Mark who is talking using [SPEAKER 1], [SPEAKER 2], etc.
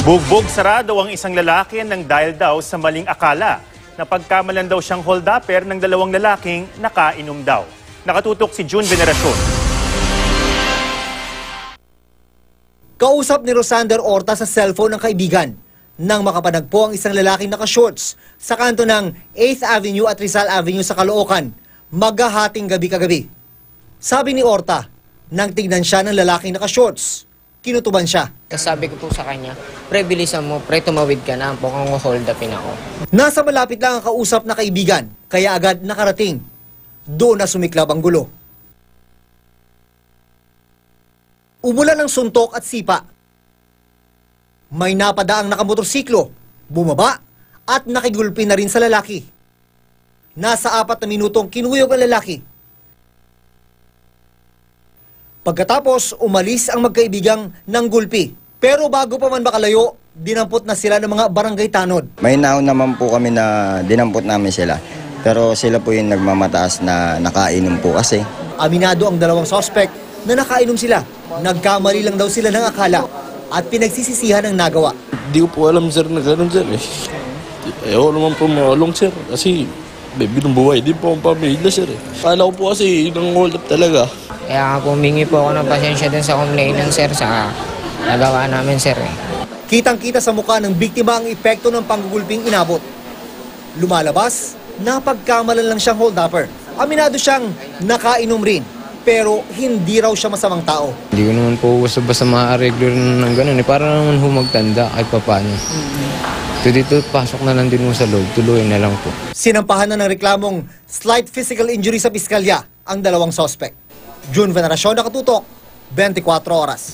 [SPEAKER 1] Bugbog sarado ang isang lalaki nang dahil daw sa maling akala. Napagkamalan daw siyang hold-upper ng dalawang lalaking nakainom daw. Nakatutok si June Veneracion.
[SPEAKER 2] Kausap ni Rosander Orta sa cellphone ng kaibigan nang makapanagpo ang isang lalaking naka-shorts sa kanto ng 8th Avenue at Rizal Avenue sa Caloocan, maghahating gabi-kagabi. Sabi ni Orta, nang tignan siya ng lalaking naka-shorts, kinutuban siya.
[SPEAKER 3] Sabi ko po sa kanya, pre, bilisan mo, pre, tumawid ka na, mukhang hold upin ako.
[SPEAKER 2] Nasa malapit lang ang kausap na kaibigan, kaya agad nakarating. Doon na sumiklab ang gulo. Umulan ng suntok at sipa. May napadaang nakamotorsiklo, bumaba at nakigulpi na rin sa lalaki. Nasa 4 na minutong kinuyog ang lalaki. Pagkatapos, umalis ang magkaibigang ng gulpi. Pero bago pa man makalayo, dinampot na sila ng mga barangay tanod.
[SPEAKER 4] May naon naman po kami na dinampot namin sila. Pero sila po yung nagmamataas na nakainom po kasi.
[SPEAKER 2] Aminado ang dalawang suspect na nakainom sila. Nagkamali lang daw sila ng akala at pinagsisisihan ang nagawa.
[SPEAKER 5] Hindi ko po alam, sir, na gano'n, sir. Ayaw naman po maulong, sir. Kasi binubuhay din po ang pamilya, sir. Akala ko po kasi nang hold up talaga.
[SPEAKER 3] Kaya nga po, humingi po ako ng pasensya din sa complainant, sir, sa nagawa namin, sir.
[SPEAKER 2] Kitang-kita sa mukha ng biktima ang epekto ng panggugulping inabot. Lumalabas, napagkamalan lang siyang hold-upper. Aminado siyang nakainom rin, pero hindi raw siya masamang tao.
[SPEAKER 6] Hindi ko naman po basta ma-regular ng gano'n. Para naman humagtanda kahit paano. Dito, pasok na lang din mo sa loob. Tuloy na lang po.
[SPEAKER 2] Sinampahan na ng reklamong slight physical injury sa piskalya ang dalawang suspect. June Veneracion, nakatutok, 24 oras.